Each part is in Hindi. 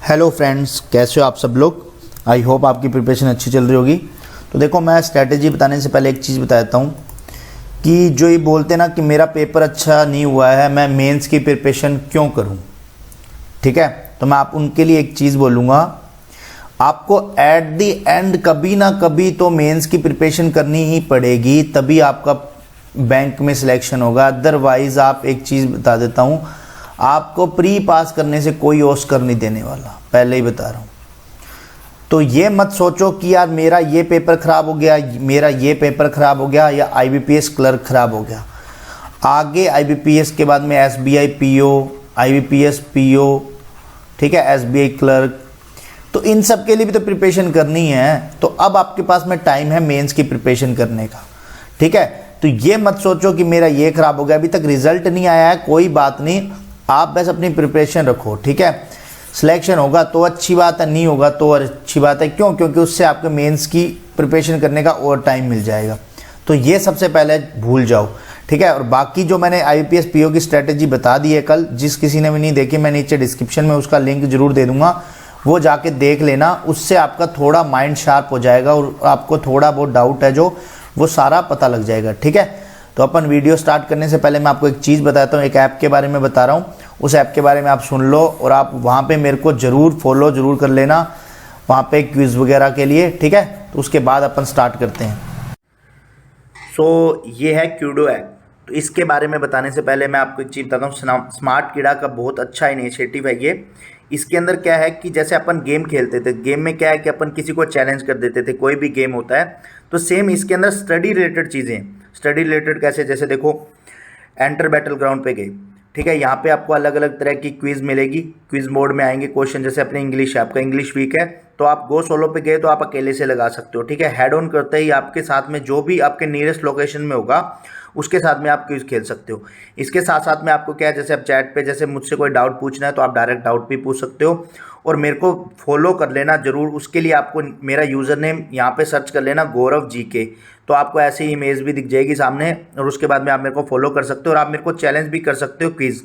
हेलो फ्रेंड्स, कैसे हो आप सब लोग। आई होप आपकी प्रिपरेशन अच्छी चल रही होगी। तो देखो, मैं स्ट्रैटेजी बताने से पहले एक चीज़ बता देता हूँ कि जो ये बोलते हैं ना कि मेरा पेपर अच्छा नहीं हुआ है, मैं मेंस की प्रिपरेशन क्यों करूँ। ठीक है, तो मैं आप उनके लिए एक चीज़ बोलूँगा, आपको एट दी एंड कभी ना कभी तो मेंस की प्रिपरेशन करनी ही पड़ेगी, तभी आपका बैंक में सिलेक्शन होगा। अदरवाइज़ आप एक चीज़ बता देता हूँ, आपको प्री पास करने से कोई ऑस्कर नहीं देने वाला, पहले ही बता रहा हूँ। तो ये मत सोचो कि यार मेरा ये पेपर ख़राब हो गया, मेरा ये पेपर ख़राब हो गया या IBPS क्लर्क ख़राब हो गया। आगे IBPS के बाद में SBI PO, IBPS PO, ठीक है, SBI क्लर्क, तो इन सब के लिए भी तो प्रिपरेशन करनी है। तो अब आपके पास में टाइम है मेंस की प्रिपरेशन करने का। ठीक है, तो ये मत सोचो कि मेरा ये ख़राब हो गया, अभी तक रिजल्ट नहीं आया है, कोई बात नहीं, आप बस अपनी प्रिपरेशन रखो। ठीक है, सिलेक्शन होगा तो अच्छी बात है, नहीं होगा तो अच्छी बात है। क्यों? क्योंकि उससे आपके मेंस की प्रिपरेशन करने का और टाइम मिल जाएगा। तो ये सबसे पहले भूल जाओ। ठीक है, और बाकी जो मैंने IBPS PO की स्ट्रेटेजी बता दी है कल, जिस किसी ने भी नहीं देखी, मैं नीचे डिस्क्रिप्शन में उसका लिंक जरूर दे दूंगा, वो जाके देख लेना। उससे आपका थोड़ा माइंड शार्प हो जाएगा और आपको थोड़ा बहुत डाउट है जो वो सारा पता लग जाएगा। ठीक है, तो अपन वीडियो स्टार्ट करने से पहले मैं आपको एक चीज़ बताता हूँ, एक ऐप के बारे में बता रहा हूँ। उस ऐप के बारे में आप सुन लो और आप वहाँ पे मेरे को ज़रूर फॉलो ज़रूर कर लेना, वहाँ पे क्विज़ वगैरह के लिए। ठीक है, तो उसके बाद अपन स्टार्ट करते हैं। ये है क्यूडो ऐप। तो इसके बारे में बताने से पहले मैं आपको एक चीज़ बताता हूँ। स्मार्ट कीड़ा का बहुत अच्छा इनिशिएटिव है ये। इसके अंदर क्या है कि जैसे अपन गेम खेलते थे, गेम में क्या है कि अपन किसी को चैलेंज कर देते थे, कोई भी गेम होता है, तो सेम इसके अंदर स्टडी रिलेटेड चीज़ें। स्टडी रिलेटेड कैसे? जैसे देखो, एंटर बैटल ग्राउंड पे गए, ठीक है, यहाँ पे आपको अलग अलग तरह की क्विज मिलेगी। क्विज मोड में आएंगे क्वेश्चन, जैसे अपने इंग्लिश है, आपका इंग्लिश वीक है तो आप गो सोलो पे गए तो आप अकेले से लगा सकते हो। ठीक है, हेड ऑन करते ही आपके साथ में जो भी आपके नियरेस्ट लोकेशन में होगा उसके साथ में आप क्विज खेल सकते हो। इसके साथ साथ में आपको क्या है, जैसे आप चैट पे जैसे मुझसे कोई डाउट पूछना है तो आप डायरेक्ट डाउट भी पूछ सकते हो। और मेरे को फॉलो कर लेना जरूर, उसके लिए आपको मेरा यूज़र नेम यहाँ पे सर्च कर लेना, गौरव GK, तो आपको ऐसी इमेज भी दिख जाएगी सामने। और उसके बाद में आप मेरे को फॉलो कर सकते हो और आप मेरे को चैलेंज भी कर सकते हो क्विज।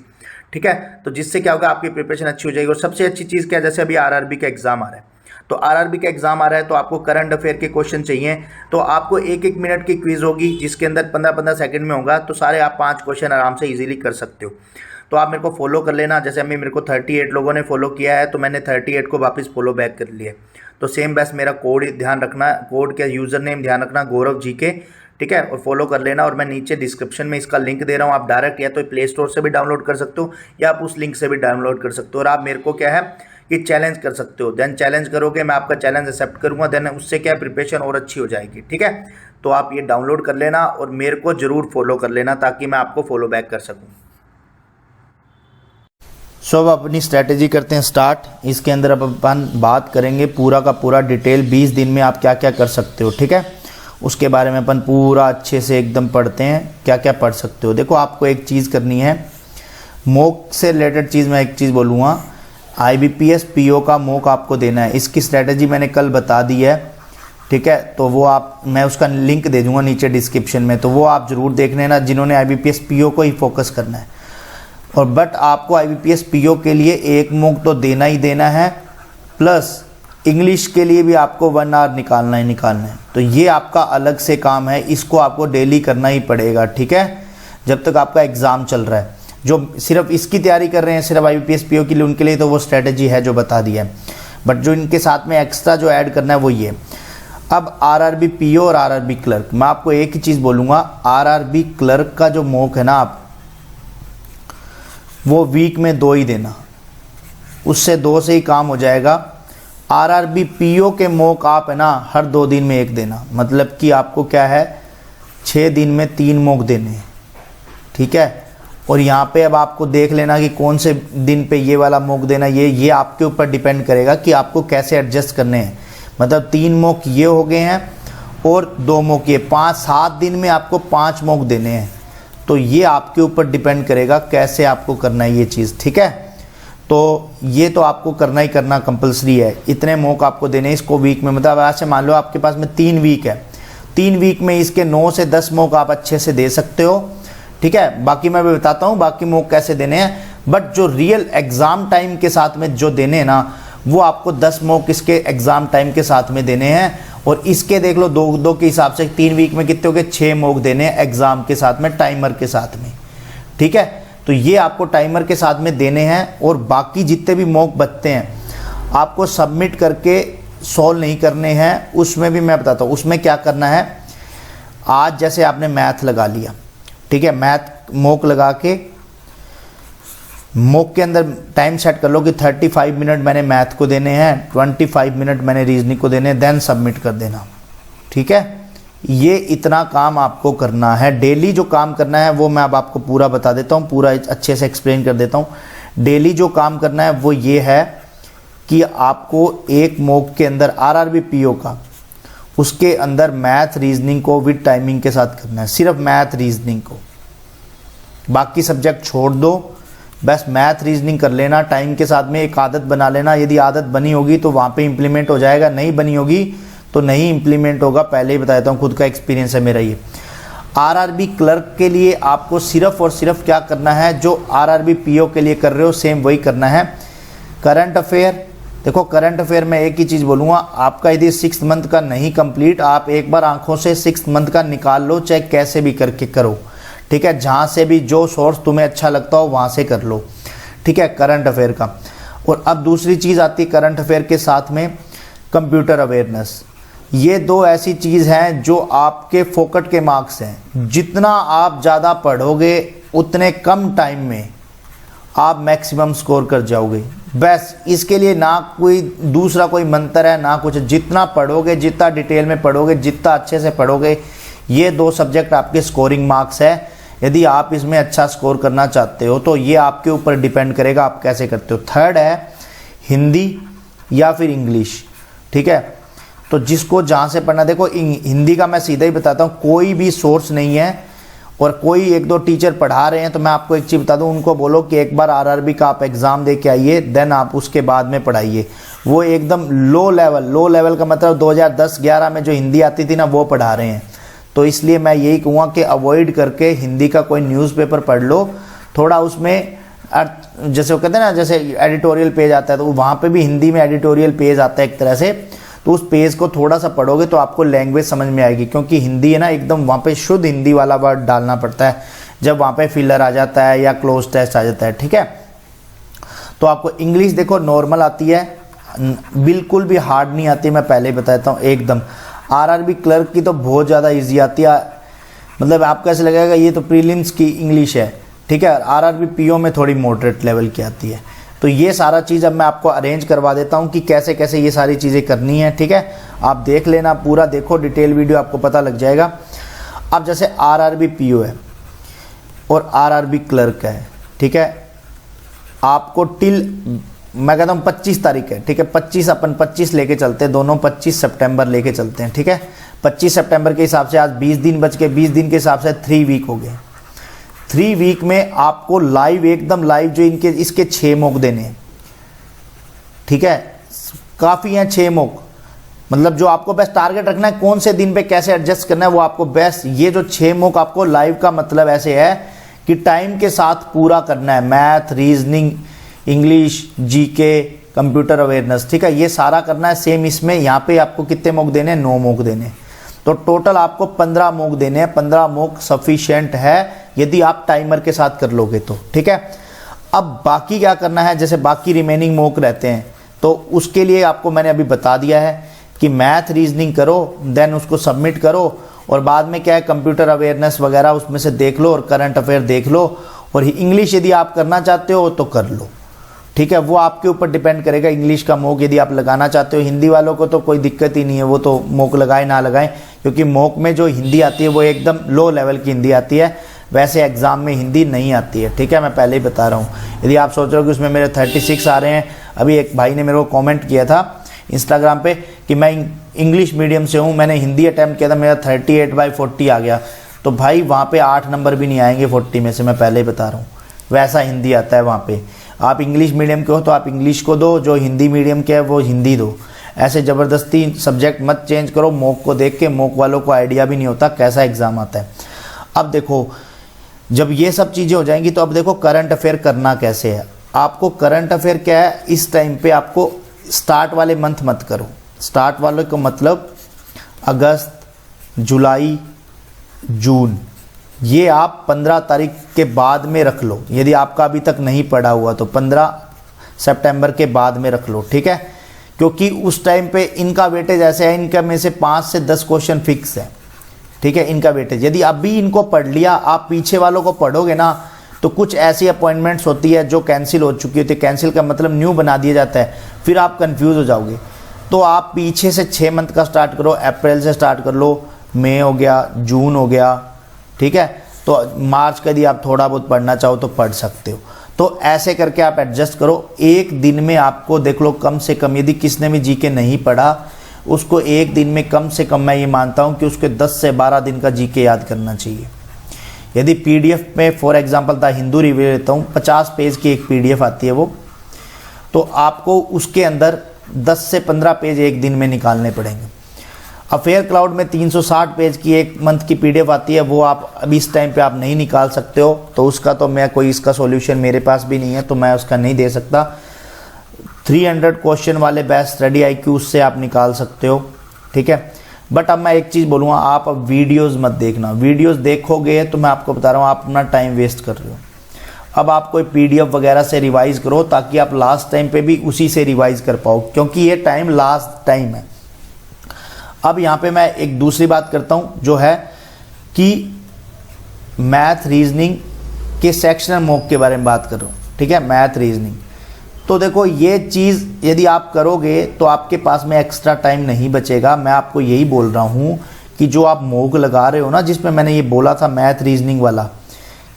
ठीक है, तो जिससे क्या होगा, आपकी प्रिपरेशन अच्छी हो जाएगी। और सबसे अच्छी चीज़ क्या है, जैसे अभी RRB का एग्जाम आ रहा है, तो RRB का एग्जाम आ रहा है तो आपको करंट अफेयर के क्वेश्चन चाहिए, तो आपको 1-1 मिनट की क्विज होगी जिसके अंदर 15-15 सेकंड में होगा, तो सारे आप 5 क्वेश्चन आराम से इजीली कर सकते हो। तो आप मेरे को फॉलो कर लेना। जैसे अभी मेरे को 38 लोगों ने फॉलो किया है तो मैंने 38 को वापस फॉलो बैक कर लिया। तो सेम बस मेरा कोड ध्यान रखना, कोड के यूज़र नेम ध्यान रखना, गौरव GK। ठीक है, और फॉलो कर लेना। और मैं नीचे डिस्क्रिप्शन में इसका लिंक दे रहा हूँ, आप डायरेक्ट या तो प्ले स्टोर से भी डाउनलोड कर सकते हो या आप उस लिंक से भी डाउनलोड कर सकते हो। और आप मेरे को क्या है कि चैलेंज कर सकते हो, देन चैलेंज करोगे, मैं आपका चैलेंज एक्सेप्ट करूँगा, देन उससे क्या प्रिपरेशन और अच्छी हो जाएगी। ठीक है, तो आप ये डाउनलोड कर लेना और मेरे को ज़रूर फॉलो कर लेना ताकि मैं आपको फॉलो बैक कर सकूँ। अब अपनी स्ट्रैटेजी करते हैं स्टार्ट। इसके अंदर अब अपन बात करेंगे पूरा का पूरा डिटेल, 20 दिन में आप क्या क्या कर सकते हो। ठीक है, उसके बारे में अपन पूरा अच्छे से एकदम पढ़ते हैं, क्या क्या पढ़ सकते हो। देखो, आपको एक चीज़ करनी है, मॉक से रिलेटेड चीज़ मैं एक चीज़ बोलूँगा, IBPS PO का मॉक आपको देना है। इसकी स्ट्रैटेजी मैंने कल बता दी है। ठीक है, तो वो मैं उसका लिंक दे दूँगा नीचे डिस्क्रिप्शन में, तो वो आप ज़रूर देख लेना जिन्होंने IBPS PO को ही फोकस करना है। और बट आपको IBPS PO के लिए एक मॉक तो देना ही देना है, प्लस इंग्लिश के लिए भी आपको 1 आवर निकालना ही निकालना है। तो ये आपका अलग से काम है, इसको आपको डेली करना ही पड़ेगा। ठीक है, जब तक आपका एग्ज़ाम चल रहा है। जो सिर्फ इसकी तैयारी कर रहे हैं सिर्फ IBPS PO के लिए, उनके लिए तो वो स्ट्रेटजी है जो बता दी है, बट जो इनके साथ में एक्स्ट्रा जो ऐड करना है वो ये। अब RRB PO और RRB क्लर्क, मैं आपको एक ही चीज़ बोलूँगा, RRB क्लर्क का जो मॉक है ना, आप वो वीक में 2 ही देना, उससे 2 से ही काम हो जाएगा। RRB PO के मॉक आप है ना हर 2 दिन में 1 देना, मतलब कि आपको क्या है 6 दिन में 3 मॉक देने हैं। ठीक है, और यहाँ पे अब आपको देख लेना कि कौन से दिन पे ये वाला मॉक देना, ये आपके ऊपर डिपेंड करेगा कि आपको कैसे एडजस्ट करने हैं। मतलब 3 मॉक ये हो गए हैं और 2 मॉक ये, 5-7 दिन में आपको 5 मॉक देने हैं। तो ये आपके ऊपर डिपेंड करेगा कैसे आपको करना है ये चीज़। ठीक है, तो ये तो आपको करना ही करना कंपलसरी है, इतने मॉक आपको देने इसको वीक में। मतलब ऐसे मान लो आपके पास में 3 वीक है, 3 वीक में इसके 9 से 10 मॉक आप अच्छे से दे सकते हो। ठीक है, बाकी मैं भी बताता हूँ बाकी मॉक कैसे देने हैं, बट जो रियल एग्ज़ाम टाइम के साथ में जो देने हैं ना, वो आपको 10 मॉक इसके एग्ज़ाम टाइम के साथ में देने हैं। और इसके देख लो 2 के हिसाब से 3 वीक में कितने हो गए, 6 मॉक देने हैं एग्ज़ाम के साथ में, टाइमर के साथ में। ठीक है, तो ये आपको टाइमर के साथ में देने हैं। और बाकी जितने भी मॉक बचते हैं आपको सबमिट करके सॉल्व नहीं करने हैं। उसमें भी मैं बताता हूँ उसमें क्या करना है। आज जैसे आपने मैथ लगा लिया, ठीक है, मैथ मॉक लगा के मॉक के अंदर टाइम सेट कर लो कि 35 मिनट मैंने मैथ को देने हैं, 25 मिनट मैंने रीजनिंग को देने हैं, देन सबमिट कर देना। ठीक है, ये इतना काम आपको करना है। डेली जो काम करना है वो मैं अब आपको पूरा बता देता हूँ, पूरा अच्छे से एक्सप्लेन कर देता हूँ। डेली जो काम करना है वो ये है कि आपको एक मॉक के अंदर आरआरबी पीओ का, उसके अंदर मैथ रीजनिंग को विद टाइमिंग के साथ करना है, सिर्फ मैथ रीजनिंग को, बाकी सब्जेक्ट छोड़ दो, बस मैथ रीजनिंग कर लेना। टाइम के साथ में एक आदत बना लेना, यदि आदत बनी होगी तो वहाँ पे इम्प्लीमेंट हो जाएगा, नहीं बनी होगी तो नहीं इम्प्लीमेंट होगा। पहले ही बताता हूँ, खुद का एक्सपीरियंस है मेरा ये। आरआरबी क्लर्क के लिए आपको सिर्फ और सिर्फ क्या करना है, जो आरआरबी पीओ के लिए कर रहे हो सेम वही करना है। करंट अफेयर, देखो करंट अफेयर में एक ही चीज़ बोलूँगा, आपका यदि 6th मंथ का नहीं कंप्लीट, आप एक बार आंखों से 6th मंथ का निकाल लो, चाहे कैसे भी करके करो। ठीक है, जहाँ से भी जो सोर्स तुम्हें अच्छा लगता हो वहाँ से कर लो। ठीक है, करंट अफेयर का। और अब दूसरी चीज़ आती है करंट अफेयर के साथ में कंप्यूटर अवेयरनेस। ये 2 ऐसी चीज़ हैं जो आपके फोकट के मार्क्स हैं। जितना आप ज़्यादा पढ़ोगे उतने कम टाइम में आप मैक्सिमम स्कोर कर जाओगे। बस इसके लिए ना कोई दूसरा कोई मंत्र है ना कुछ, जितना पढ़ोगे, जितना डिटेल में पढ़ोगे, जितना अच्छे से पढ़ोगे, ये 2 सब्जेक्ट आपके स्कोरिंग मार्क्स है। यदि आप इसमें अच्छा स्कोर करना चाहते हो तो ये आपके ऊपर डिपेंड करेगा आप कैसे करते हो। थर्ड है हिंदी या फिर इंग्लिश। ठीक है, तो जिसको जहाँ से पढ़ना, देखो हिंदी का मैं सीधा ही बताता हूँ, कोई भी सोर्स नहीं है और कोई 1-2 टीचर पढ़ा रहे हैं तो मैं आपको एक चीज़ बता दूँ, उनको बोलो कि एक बार आरआरबी का आप एग्ज़ाम दे के आइए, देन आप उसके बाद में पढ़ाइए। वो एकदम लो लेवल का मतलब 2010-11 में जो हिंदी आती थी ना वो पढ़ा रहे हैं। तो इसलिए मैं यही कहूँगा कि अवॉइड करके हिंदी का कोई न्यूज़पेपर पढ़ लो, थोड़ा उसमें जैसे वो कहते हैं ना, जैसे एडिटोरियल पेज आता है तो वहाँ पे भी हिंदी में एडिटोरियल पेज आता है एक तरह से, तो उस पेज को थोड़ा सा पढ़ोगे तो आपको लैंग्वेज समझ में आएगी। क्योंकि हिंदी है ना एकदम, वहाँ पे शुद्ध हिंदी वाला वर्ड डालना पड़ता है, जब वहाँ पे फिलर आ जाता है या क्लोज टेस्ट आ जाता है। ठीक है, तो आपको इंग्लिश देखो नॉर्मल आती है, बिल्कुल भी हार्ड नहीं आती, मैं पहले ही बताता हूँ एकदम। आरआरबी क्लर्क की तो बहुत ज़्यादा इजी आती है, मतलब आपको ऐसे लगेगा ये तो प्रीलिम्स की इंग्लिश है। ठीक है, आरआरबी पीओ में थोड़ी मॉडरेट लेवल की आती है। तो ये सारा चीज़ अब मैं आपको अरेंज करवा देता हूँ कि कैसे कैसे ये सारी चीज़ें करनी है। ठीक है, आप देख लेना, पूरा देखो डिटेल वीडियो, आपको पता लग जाएगा। अब जैसे आरआरबी पीओ है और आरआरबी क्लर्क है, ठीक है, आपको टिल मैं कहता हूँ 25 तारीख है। ठीक है, 25 लेके चलते हैं, दोनों 25 सितंबर लेके चलते हैं। ठीक है, 25 सितंबर के हिसाब से आज 20 दिन बच के, 20 दिन के हिसाब से 3 वीक हो गए। 3 वीक में आपको लाइव, एकदम लाइव जो इसके 6 मॉक देने हैं। ठीक है, काफ़ी हैं 6 मॉक, मतलब जो आपको बेस्ट टारगेट रखना है कौन से दिन पे कैसे एडजस्ट करना है वो आपको बेस्ट, ये जो 6 मॉक आपको लाइव का मतलब ऐसे है कि टाइम के साथ पूरा करना है। Math, reasoning, English, GK, computer awareness. ठीक है, ये सारा करना है। सेम इसमें यहाँ पे आपको कितने मॉक देने हैं, 9 मॉक देने हैं। तो टोटल आपको 15 मॉक देने हैं। 15 मॉक सफिशिएंट है यदि आप टाइमर के साथ कर लोगे तो। ठीक है, अब बाकी क्या करना है, जैसे बाकी रिमेनिंग मॉक रहते हैं तो उसके लिए आपको मैंने अभी बता दिया है कि मैथ रीजनिंग करो, देन उसको सबमिट करो, और बाद में क्या है कंप्यूटर अवेयरनेस वगैरह उसमें से देख लो और करंट अफेयर देख लो, और इंग्लिश यदि आप करना चाहते हो तो कर लो। ठीक है, वो आपके ऊपर डिपेंड करेगा। इंग्लिश का मॉक यदि आप लगाना चाहते हो, हिंदी वालों को तो कोई दिक्कत ही नहीं है, वो तो मॉक लगाए ना लगाएं, क्योंकि मॉक में जो हिंदी आती है वो एकदम लो लेवल की हिंदी आती है, वैसे एग्जाम में हिंदी नहीं आती है। ठीक है, मैं पहले ही बता रहा हूँ। यदि आप सोच रहे हो कि उसमें मेरे 36 आ रहे हैं, अभी एक भाई ने मेरे को कॉमेंट किया था इंस्टाग्राम पे कि मैं इंग्लिश मीडियम से हूँ, मैंने हिंदी अटैम्प्ट किया था, मेरा 38/40 आ गया। तो भाई वहाँ पे 8 नंबर भी नहीं आएंगे 40 में से, मैं पहले ही बता रहा हूँ, वैसा हिंदी आता है वहाँ पे। आप इंग्लिश मीडियम के हो तो आप इंग्लिश को दो, जो हिंदी मीडियम के है वो हिंदी दो। ऐसे ज़बरदस्ती सब्जेक्ट मत चेंज करो मॉक को देख के, मॉक वालों को आइडिया भी नहीं होता कैसा एग्ज़ाम आता है। अब देखो, जब ये सब चीज़ें हो जाएंगी तो अब देखो करंट अफेयर करना कैसे है। आपको करंट अफेयर क्या है, इस टाइम पे आपको स्टार्ट वाले मंथ मत करो। स्टार्ट वाले का मतलब अगस्त, जुलाई, जून, ये आप 15 तारीख के बाद में रख लो। यदि आपका अभी तक नहीं पड़ा हुआ तो 15 सितंबर के बाद में रख लो, ठीक है, क्योंकि उस टाइम पे इनका वेटेज ऐसे है, इनका में से 5 से 10 क्वेश्चन फिक्स है, ठीक है, इनका वेटेज। यदि अभी इनको पढ़ लिया, आप पीछे वालों को पढ़ोगे ना, तो कुछ ऐसी अपॉइंटमेंट्स होती है जो कैंसिल हो चुकी होती है। कैंसिल का मतलब न्यू बना दिया जाता है, फिर आप कंफ्यूज हो जाओगे। तो आप पीछे से 6 मंथ का स्टार्ट करो, अप्रैल से स्टार्ट कर लो, मई हो गया, जून हो गया, ठीक है, तो मार्च का यदि आप थोड़ा बहुत पढ़ना चाहो तो पढ़ सकते हो। तो ऐसे करके आप एडजस्ट करो। एक दिन में आपको देख लो कम से कम, यदि किसने भी जीके नहीं पढ़ा उसको एक दिन में कम से कम मैं ये मानता हूँ कि उसके 10 से 12 दिन का जीके याद करना चाहिए। यदि पीडीएफ में फॉर एग्जांपल था हिंदू रिव्यू लेता हूँ, 50 पेज की एक पीडीएफ आती है वो, तो आपको उसके अंदर 10 से 15 पेज एक दिन में निकालने पड़ेंगे। अफेयर क्लाउड में 360 पेज की एक मंथ की पीडीएफ आती है, वो आप अभी इस टाइम पे आप नहीं निकाल सकते हो, तो उसका तो मैं कोई इसका सॉल्यूशन मेरे पास भी नहीं है, तो मैं उसका नहीं दे सकता। 300 क्वेश्चन वाले बेस्ट स्टडी आईक्यू उससे आप निकाल सकते हो, ठीक है। बट अब मैं एक चीज़ बोलूँगा, आप अब वीडियोज़ मत देखना। वीडियोज़ देखोगे तो मैं आपको बता रहा हूँ आप अपना टाइम वेस्ट कर रहे हो। अब आप कोई पीडीएफ वगैरह से रिवाइज़ करो ताकि आप लास्ट टाइम पे भी उसी से रिवाइज़ कर पाओ, क्योंकि ये टाइम लास्ट टाइम है। अब यहाँ पे मैं एक दूसरी बात करता हूँ जो है कि मैथ रीजनिंग के सेक्शनल मॉक के बारे में बात कर रहा हूँ, ठीक है, मैथ रीजनिंग। तो देखो ये चीज़ यदि आप करोगे तो आपके पास में एक्स्ट्रा टाइम नहीं बचेगा। मैं आपको यही बोल रहा हूँ कि जो आप मॉक लगा रहे हो ना, जिसमें मैंने ये बोला था मैथ रीजनिंग वाला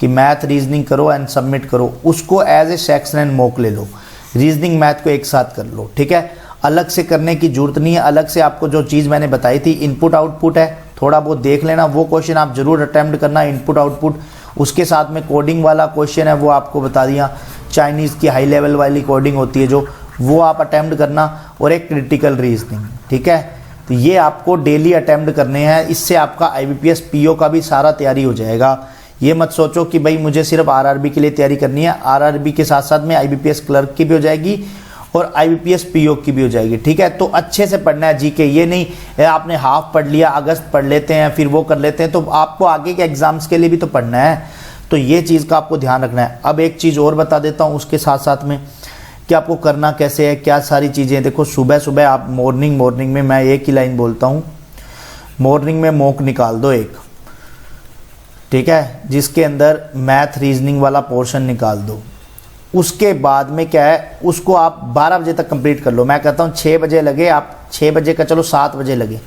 कि मैथ रीजनिंग करो एंड सबमिट करो, उसको as a section and mock ले लो। रीजनिंग मैथ को एक साथ कर लो, ठीक है, अलग से करने की जरूरत नहीं है। अलग से आपको जो चीज़ मैंने बताई थी इनपुट आउटपुट है, थोड़ा बहुत देख लेना, वो क्वेश्चन आप जरूर अटेम्प्ट करना, इनपुट आउटपुट। उसके साथ में कोडिंग वाला क्वेश्चन है वो आपको बता दिया, चाइनीज़ की हाई लेवल वाली कोडिंग होती है जो, वो आप अटेम्प्ट करना, और एक क्रिटिकल रीजनिंग, ठीक है। तो ये आपको डेली अटेम्प्ट करने हैं, इससे आपका IBPS PO का भी सारा तैयारी हो जाएगा। ये मत सोचो कि भाई मुझे सिर्फ RRB के लिए तैयारी करनी है, RRB के साथ साथ में IBPS क्लर्क की भी हो जाएगी और IBPS PO की भी हो जाएगी, ठीक है। तो अच्छे से पढ़ना है जीके, ये नहीं आपने हाफ पढ़ लिया, अगस्त पढ़ लेते हैं फिर वो कर लेते हैं, तो आपको आगे के एग्जाम्स के लिए भी तो पढ़ना है। तो ये चीज़ का आपको ध्यान रखना है। अब एक चीज़ और बता देता हूँ उसके साथ साथ में कि आपको करना कैसे है, क्या सारी चीज़ें। देखो सुबह सुबह आप मॉर्निंग में मैं एक ही लाइन बोलता हूँ, मॉर्निंग में मॉक निकाल दो एक, ठीक है, जिसके अंदर मैथ रीजनिंग वाला पोर्शन निकाल दो। उसके बाद में क्या है, उसको आप 12 बजे तक कंप्लीट कर लो। मैं कहता हूँ 6 बजे लगे, आप 6 बजे का चलो 7 बजे लगे,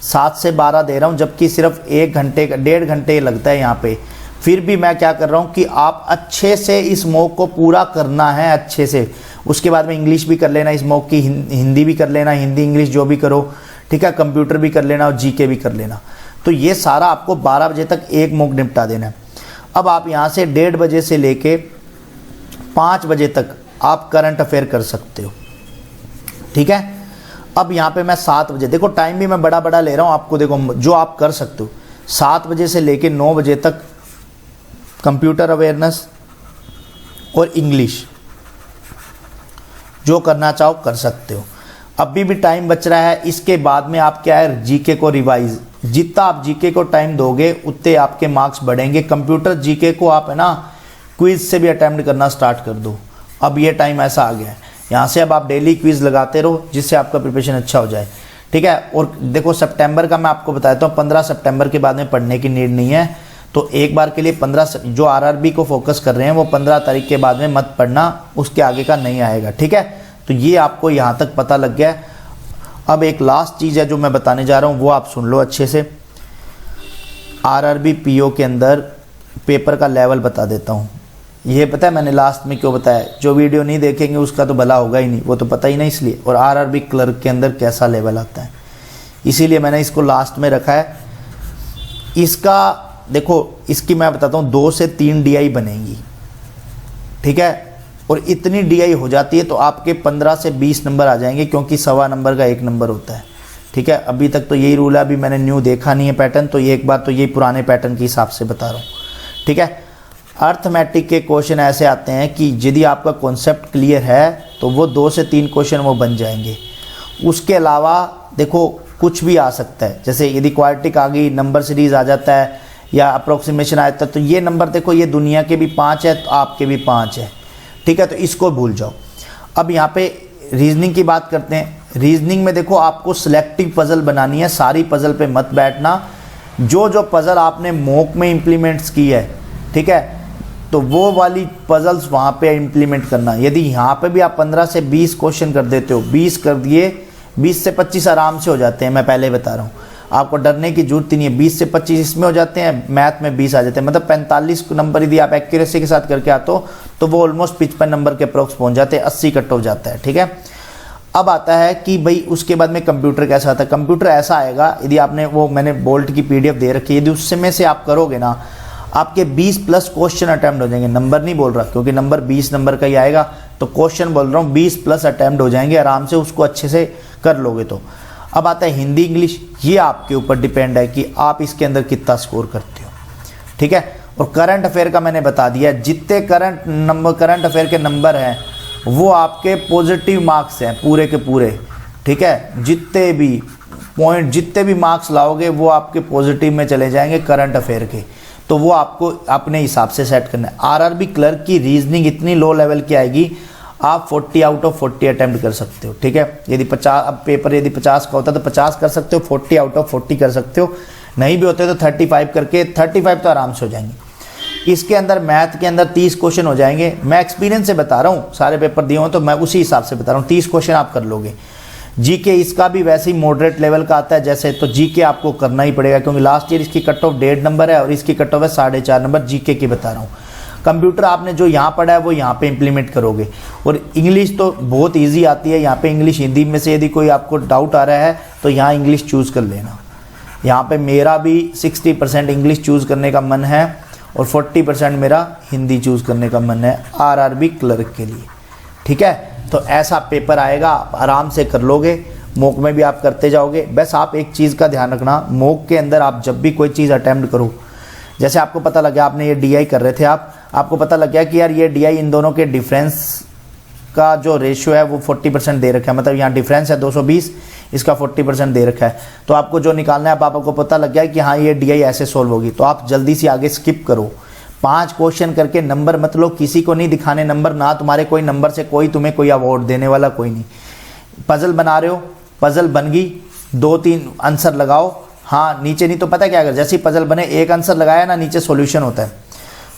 7 से 12 दे रहा हूँ, जबकि सिर्फ 1 घंटे का 1.5 घंटे लगता है यहाँ पे। फिर भी मैं क्या कर रहा हूँ कि आप अच्छे से इस मॉक को पूरा करना है अच्छे से। उसके बाद में इंग्लिश भी कर लेना इस मॉक की, हिंदी भी कर लेना, हिंदी इंग्लिश जो भी करो, ठीक है, कंप्यूटर भी कर लेना और जीके भी कर लेना। तो ये सारा आपको 12 बजे तक एक मॉक निपटा देना है। अब आप यहाँ से 1:30 बजे से लेके 5 बजे तक आप करंट अफेयर कर सकते हो, ठीक है। अब यहाँ पे मैं 7 बजे, देखो टाइम भी मैं बड़ा बड़ा ले रहा हूँ आपको, देखो जो आप कर सकते हो 7 बजे से लेके 9 बजे तक कंप्यूटर अवेयरनेस और इंग्लिश जो करना चाहो कर सकते हो। अभी भी टाइम बच रहा है। इसके बाद में आप क्या है, जीके को रिवाइज, जितना आप जीके को टाइम दोगे उतने आपके मार्क्स बढ़ेंगे। कंप्यूटर जीके को आप है ना क्विज से भी अटेम्प्ट करना स्टार्ट कर दो। अब ये टाइम ऐसा आ गया है, यहाँ से अब आप डेली क्विज लगाते रहो जिससे आपका प्रिपरेशन अच्छा हो जाए, ठीक है। और देखो सितंबर का मैं आपको बताता हूँ, 15 सितंबर के बाद में पढ़ने की नीड नहीं है। तो एक बार के लिए 15 जो RRB को फोकस कर रहे हैं वो 15 तारीख के बाद में मत पढ़ना, उसके आगे का नहीं आएगा, ठीक है। तो ये आपको यहाँ तक पता लग गया। अब एक लास्ट चीज़ है जो मैं बताने जा रहा हूँ, वो आप सुन लो अच्छे से। RRB PO के अंदर पेपर का लेवल बता देता हूँ। ये पता है मैंने लास्ट में क्यों बताया, जो वीडियो नहीं देखेंगे उसका तो भला होगा ही नहीं, वो तो पता ही नहीं इसलिए। और RRB क्लर्क के अंदर कैसा लेवल आता है, इसीलिए मैंने इसको लास्ट में रखा है। इसका देखो, इसकी मैं बताता हूँ 2 से 3 DI बनेंगी, ठीक है। और इतनी DI हो जाती है तो आपके 15 से 20 नंबर आ जाएंगे, क्योंकि 1.25 नंबर का 1 नंबर होता है, ठीक है। अभी तक तो यही रूल है, अभी मैंने न्यू देखा नहीं है पैटर्न, तो ये एक बार तो ये पुराने पैटर्न के हिसाब से बता रहा हूँ, ठीक है। अर्थमेटिक के क्वेश्चन ऐसे आते हैं कि यदि आपका कॉन्सेप्ट क्लियर है तो वो 2 से 3 क्वेश्चन वो बन जाएंगे। उसके अलावा देखो कुछ भी आ सकता है, जैसे यदि क्वाड्रेटिक आ गई, नंबर सीरीज आ जाता है या अप्रोक्सीमेशन आ जाता है, तो ये नंबर देखो ये दुनिया के भी 5 है तो आपके भी 5 है, ठीक है, तो इसको भूल जाओ। अब यहाँ पे रीजनिंग की बात करते हैं। रीजनिंग में देखो आपको सिलेक्टिव पजल बनानी है, सारी पजल पे मत बैठना। जो जो पजल आपने मॉक में इम्प्लीमेंट्स की है, ठीक है, तो वो वाली पजल्स वहाँ पे इम्प्लीमेंट करना। यदि यहाँ पे भी आप 15 से 20 क्वेश्चन कर देते हो, 20 कर दिए, 20 से 25 आराम से हो जाते हैं, मैं पहले बता रहा हूँ, आपको डरने की जरूरत ही नहीं है। 20 से 25 इसमें हो जाते हैं, मैथ में 20 आ जाते हैं, मतलब 45 नंबर यदि आप एक्यूरेसी के साथ करके आते हो तो वो ऑलमोस्ट 55 नंबर के अप्रोक्स पहुँच जाते हैं, 80 कट हो जाता है, ठीक है। अब आता है कि भाई उसके बाद में कंप्यूटर कैसा आता है। कंप्यूटर ऐसा आएगा, यदि आपने वो मैंने बोल्ट की PDF दे रखी है, यदि उससे में से आप करोगे ना, आपके 20 प्लस क्वेश्चन अटेम्प्ट हो जाएंगे। नंबर नहीं बोल रहा क्योंकि नंबर 20 नंबर का ही आएगा, तो क्वेश्चन बोल रहा हूँ 20 प्लस अटेम्प्ट हो जाएंगे, आराम से उसको अच्छे से कर लोगे। तो अब आता है हिंदी इंग्लिश, ये आपके ऊपर डिपेंड है कि आप इसके अंदर कितना स्कोर करते हो, ठीक है। और करंट अफेयर का मैंने बता दिया, जितने करंट अफेयर के नंबर हैं वो आपके पॉजिटिव मार्क्स हैं पूरे के पूरे, ठीक है। जितने भी पॉइंट, जितने भी मार्क्स लाओगे वो आपके पॉजिटिव में चले जाएंगे करंट अफेयर के, तो वो आपको अपने हिसाब से सेट करना है। आरआरबी क्लर्क की रीजनिंग इतनी लो लेवल की आएगी, आप 40 आउट ऑफ 40 अटेम्प्ट कर सकते हो, ठीक है। यदि 50, अब पेपर यदि 50 का होता है तो 50 कर सकते हो, 40 आउट ऑफ 40 कर सकते हो, नहीं भी होते तो 35 करके 35 तो आराम से हो जाएंगे। इसके अंदर मैथ के अंदर 30 क्वेश्चन हो जाएंगे। मैं एक्सपीरियंस से बता रहा हूँ, सारे पेपर दिए हों तो मैं उसी हिसाब से बता रहा हूँ, 30 क्वेश्चन आप कर लोगे। जीके इसका भी वैसे ही मॉडरेट लेवल का आता है जैसे, तो जीके आपको करना ही पड़ेगा क्योंकि लास्ट ईयर इसकी कट ऑफ 1.5 नंबर है और इसकी कट ऑफ है 4.5 नंबर, जीके की बता रहा हूँ। कंप्यूटर आपने जो यहाँ पढ़ा है वो यहाँ पे इंप्लीमेंट करोगे। और इंग्लिश तो बहुत ईजी आती है, यहाँ पे इंग्लिश हिंदी में से यदि कोई आपको डाउट आ रहा है तो यहाँ इंग्लिश चूज़ कर लेना। यहाँ पे मेरा भी 60% इंग्लिश चूज़ करने का मन है और 40% मेरा हिंदी चूज़ करने का मन है आरआरबी क्लर्क के लिए, ठीक है। तो ऐसा पेपर आएगा, आप आराम से कर लोगे, मॉक में भी आप करते जाओगे। बस आप एक चीज़ का ध्यान रखना, मॉक के अंदर आप जब भी कोई चीज़ अटैम्प्ट करो, जैसे आपको पता लग गया आपने ये DI कर रहे थे, आपको पता लग गया कि यार ये DI इन दोनों के डिफरेंस का जो रेशियो है वो 40% दे रखा है, मतलब यहाँ डिफरेंस है 220, इसका 40% दे रखा है, तो आपको जो निकालना है, अब आपको पता लग गया कि हाँ ये DI ऐसे सोल्व होगी, तो आप जल्दी से आगे स्किप करो। 5 क्वेश्चन करके नंबर मत लो, किसी को नहीं दिखाने नंबर, ना तुम्हारे कोई नंबर से कोई तुम्हें कोई अवार्ड देने वाला कोई नहीं। पजल बना रहे हो, पजल बन गई, 2-3 आंसर लगाओ, हाँ नीचे नहीं तो पता क्या कर, जैसे ही पजल बने एक आंसर लगाया ना, नीचे सॉल्यूशन होता है,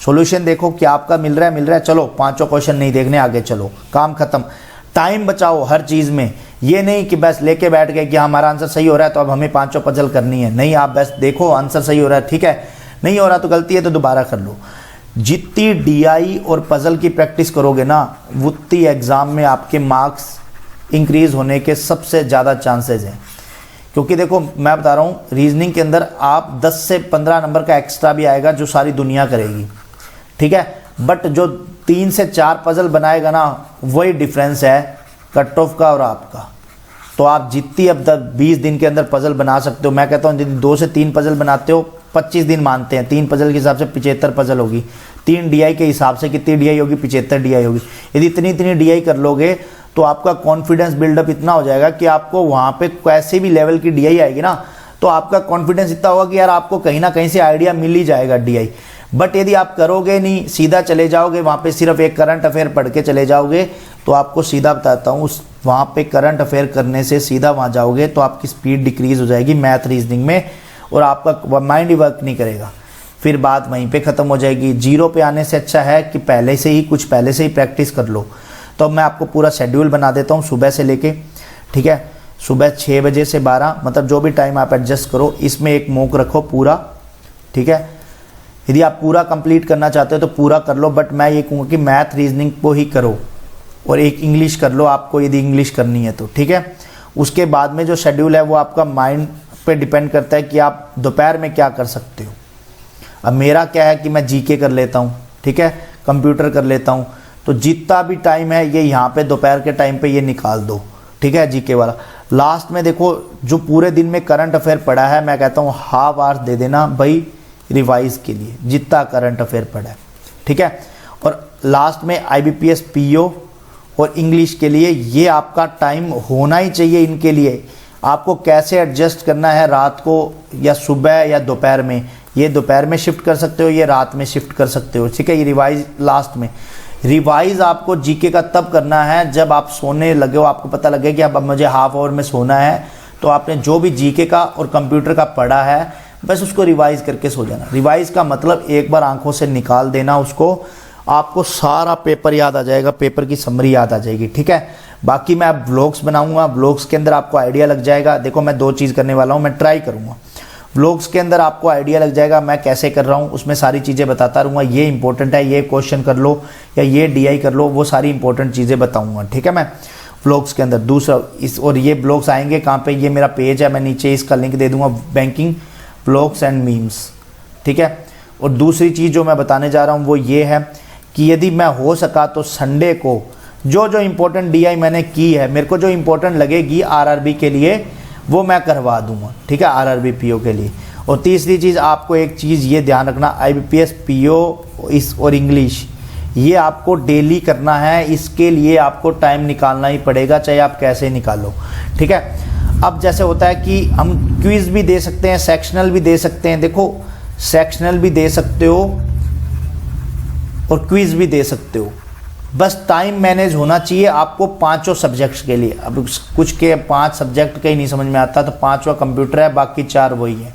सॉल्यूशन देखो क्या आपका मिल रहा है, चलो 5 क्वेश्चन नहीं देखने, आगे चलो, काम खत्म। टाइम बचाओ हर चीज़ में, ये नहीं कि बस लेके बैठ गए कि हमारा आंसर सही हो रहा है तो अब हमें 5 पजल करनी है, नहीं, आप बस देखो आंसर सही हो रहा है, ठीक है, नहीं हो रहा तो गलती है तो दोबारा कर लो। जितनी DI और पजल की प्रैक्टिस करोगे ना, उतनी एग्ज़ाम में आपके मार्क्स इंक्रीज़ होने के सबसे ज़्यादा चांसेस हैं। क्योंकि देखो मैं बता रहा हूँ, रीजनिंग के अंदर आप 10 से 15 नंबर का एक्स्ट्रा भी आएगा जो सारी दुनिया करेगी, ठीक है, बट जो 3 से 4 पजल बनाएगा ना, वही डिफरेंस है कट ऑफ का और आपका। तो आप जितनी अब 20 दिन के अंदर पजल बना सकते हो, मैं कहता हूँ यदि 2 से 3 पजल बनाते हो, 25 दिन मानते हैं, 3 पजल के हिसाब से 75 पजल होगी, 3 DI के हिसाब से कितनी DI होगी, 75 DI होगी। यदि इतनी DI कर लोगे तो आपका कॉन्फिडेंस बिल्डअप इतना हो जाएगा कि आपको वहाँ पे कैसे भी लेवल की DI आएगी ना, तो आपका कॉन्फिडेंस इतना होगा कि यार आपको कहीं ना कहीं से आइडिया मिल ही जाएगा DI। बट यदि आप करोगे नहीं, सीधा चले जाओगे वहाँ पे, सिर्फ एक करंट अफेयर पढ़ के चले जाओगे, तो आपको सीधा बताता हूँ, उस वहाँ पे करंट अफेयर करने से सीधा वहाँ जाओगे तो आपकी स्पीड डिक्रीज हो जाएगी मैथ रीजनिंग में, और आपका माइंड ही वर्क नहीं करेगा, फिर बात वहीं पे ख़त्म हो जाएगी। 0 पे आने से अच्छा है कि पहले से ही प्रैक्टिस कर लो। तो मैं आपको पूरा शेड्यूल बना देता हूँ सुबह से लेके, ठीक है, सुबह 6 बजे से 12, मतलब जो भी टाइम आप एडजस्ट करो, इसमें एक मॉक रखो पूरा, ठीक है। यदि आप पूरा कंप्लीट करना चाहते हो तो पूरा कर लो, बट मैं ये कहूँगा कि मैथ रीजनिंग को ही करो और एक इंग्लिश कर लो आपको, यदि इंग्लिश करनी है तो, ठीक है। उसके बाद में जो शेड्यूल है वो आपका माइंड पे डिपेंड करता है कि आप दोपहर में क्या कर सकते हो। अब मेरा क्या है कि मैं GK कर लेता हूँ, ठीक है, कंप्यूटर कर लेता हूँ, तो जितना भी टाइम है ये यहाँ पे दोपहर के टाइम पे ये निकाल दो, ठीक है, GK वाला। लास्ट में देखो जो पूरे दिन में करंट अफेयर पड़ा है, मैं कहता हूँ हाफ आवर्स दे देना भाई रिवाइज के लिए, जितना करंट अफेयर पड़ा है, ठीक है। और लास्ट में IBPS PO और इंग्लिश के लिए ये आपका टाइम होना ही चाहिए। इनके लिए आपको कैसे एडजस्ट करना है, रात को या सुबह या दोपहर में, ये दोपहर में शिफ्ट कर सकते हो, ये रात में शिफ्ट कर सकते हो, ठीक है। ये रिवाइज लास्ट में, रिवाइज आपको जीके का तब करना है जब आप सोने लगे हो, आपको पता लगे कि अब मुझे हाफ आवर में सोना है, तो आपने जो भी जीके का और कंप्यूटर का पढ़ा है बस उसको रिवाइज करके सो जाना। रिवाइज का मतलब एक बार आंखों से निकाल देना उसको, आपको सारा पेपर याद आ जाएगा, पेपर की समरी याद आ जाएगी, ठीक है। बाकी मैं अब व्लॉग्स बनाऊंगा, व्लॉग्स के अंदर आपको आइडिया लग जाएगा। देखो मैं 2 चीज़ करने वाला हूँ, मैं ट्राई करूँगा, व्लॉग्स के अंदर आपको आइडिया लग जाएगा मैं कैसे कर रहा हूँ, उसमें सारी चीज़ें बताता रहूँगा। ये इंपॉर्टेंट है, ये क्वेश्चन कर लो या ये DI कर लो, वो सारी इंपॉर्टेंट चीज़ें बताऊँगा, ठीक है। मैं व्लॉग्स के अंदर दूसरा इस, और ये ब्लॉग्स आएंगे कहाँ पे, ये मेरा पेज है, मैं नीचे इसका लिंक दे दूँगा, बैंकिंग व्लॉग्स एंड मीम्स, ठीक है। और दूसरी चीज़ जो मैं बताने जा रहा हूँ वो ये है कि यदि मैं हो सका तो संडे को जो जो इम्पोर्टेंट DI मैंने की है, मेरे को जो इम्पोर्टेंट लगेगी RRB के लिए वो मैं करवा दूंगा, ठीक है, RRB PO के लिए। और तीसरी चीज़ आपको एक चीज़ ये ध्यान रखना, IBPS PO इस और इंग्लिश ये आपको डेली करना है, इसके लिए आपको टाइम निकालना ही पड़ेगा, चाहे आप कैसे निकालो, ठीक है। अब जैसे होता है कि हम क्विज़ भी दे सकते हैं, सेक्शनल भी दे सकते हैं, देखो सेक्शनल भी दे सकते हो और क्विज़ भी दे सकते हो, बस टाइम मैनेज होना चाहिए आपको 5 सब्जेक्ट्स के लिए। अब कुछ के 5 सब्जेक्ट का ही नहीं समझ में आता, तो 5वां कंप्यूटर है, बाकी 4 वही है,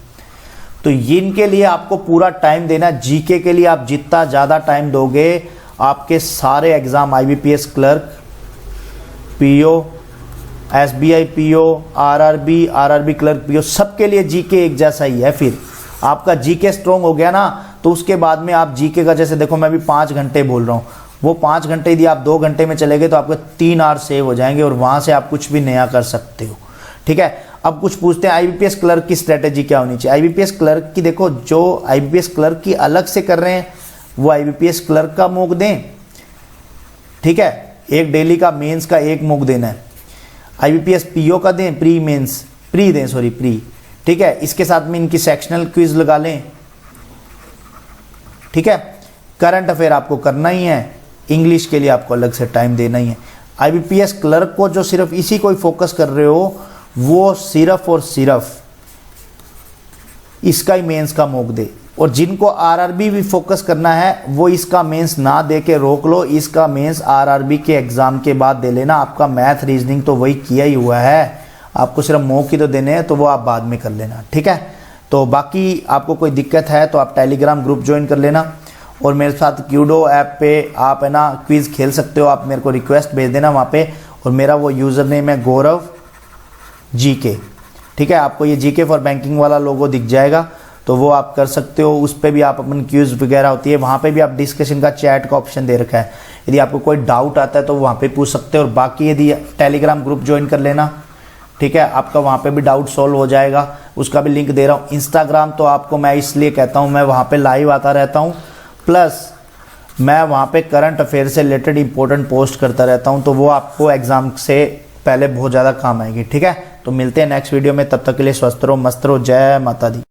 तो इनके लिए आपको पूरा टाइम देना। जीके के लिए आप जितना ज़्यादा टाइम दोगे आपके सारे exam IBPS clerk, PO, SBI PO, RRB clerk PO सबके लिए जीके एक जैसा ही है। फिर आपका जीके स्ट्रॉन्ग हो गया ना, तो उसके बाद में आप जीके का, जैसे देखो मैं भी 5 घंटे बोल रहा हूँ, वो 5 घंटे यदि आप 2 घंटे में चले गए तो आपके 3 आवर सेव हो जाएंगे और वहाँ से आप कुछ भी नया कर सकते हो, ठीक है। अब कुछ पूछते हैं IBPS क्लर्क की स्ट्रेटेजी क्या होनी चाहिए। IBPS क्लर्क की देखो, जो IBPS क्लर्क की अलग से कर रहे हैं वो IBPS क्लर्क का मॉक दें, ठीक है, एक डेली का मेंस का एक मॉक देना है। IBPS PO का दें, प्री, ठीक है। इसके साथ में इनकी सेक्शनल क्विज लगा लें, ठीक है। करंट अफेयर आपको करना ही है, इंग्लिश के लिए आपको अलग से टाइम देना ही है। IBPS क्लर्क को जो सिर्फ इसी को ही फोकस कर रहे हो वो सिर्फ और सिर्फ इसका ही मेंस का मॉक दे, और जिनको RRB भी फोकस करना है वो इसका मेंस ना दे के रोक लो, इसका मेंस RRB के एग्ज़ाम के बाद दे लेना। आपका मैथ रीजनिंग तो वही किया ही हुआ है, आपको सिर्फ मॉक ही तो देने हैं, तो वो आप बाद में कर लेना, ठीक है। तो बाकी आपको कोई दिक्कत है तो आप टेलीग्राम ग्रुप ज्वाइन कर लेना, और मेरे साथ क्यूडो ऐप पे आप है ना क्विज़ खेल सकते हो। आप मेरे को रिक्वेस्ट भेज देना वहाँ पे, और मेरा वो यूज़र नेम है गौरव GK, ठीक है। आपको ये GK फॉर बैंकिंग वाला लोगो दिख जाएगा, तो वो आप कर सकते हो। उस पर भी आप अपन क्यूज़ वगैरह होती है, वहाँ पे भी आप डिस्कशन का चैट का ऑप्शन दे रखा है, यदि आपको कोई डाउट आता है तो वहाँ पे पूछ सकते हो। और बाकी यदि टेलीग्राम ग्रुप ज्वाइन कर लेना, ठीक है, आपका वहाँ पे भी डाउट सॉल्व हो जाएगा, उसका भी लिंक दे रहा हूँ। इंस्टाग्राम तो आपको मैं इसलिए कहता हूँ, मैं वहाँ पे लाइव आता रहता हूँ, प्लस मैं वहाँ पे करंट अफेयर से रिलेटेड इंपॉर्टेंट पोस्ट करता रहता हूँ, तो वो आपको एग्ज़ाम से पहले बहुत ज़्यादा काम आएगी, ठीक है। तो मिलते हैं नेक्स्ट वीडियो में, तब तक के लिए स्वस्थ रहो, मस्त रहो, जय माता दी।